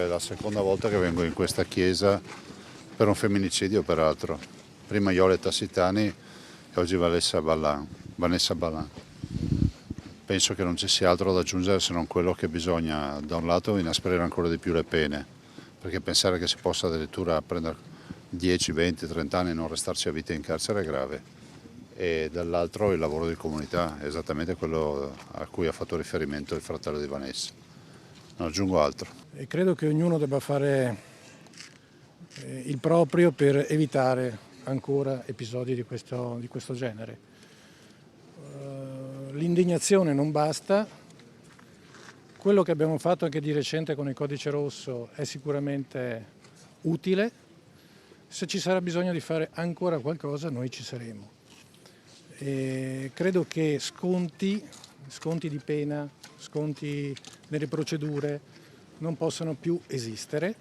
È la seconda volta che vengo in questa chiesa per un femminicidio, peraltro. Prima Iole Tassitani e oggi Vanessa Ballan. Penso che non ci sia altro da aggiungere se non quello che bisogna, da un lato, inasprire ancora di più le pene, perché pensare che si possa addirittura prendere 10, 20, 30 anni e non restarci a vita in carcere è grave. E dall'altro il lavoro di comunità, esattamente quello a cui ha fatto riferimento il fratello di Vanessa. Non aggiungo altro. E credo che ognuno debba fare il proprio per evitare ancora episodi di questo genere. L'indignazione non basta, quello che abbiamo fatto anche di recente con il codice rosso è sicuramente utile, se ci sarà bisogno di fare ancora qualcosa noi ci saremo. E credo che sconti di pena, sconti nelle procedure non possano più esistere.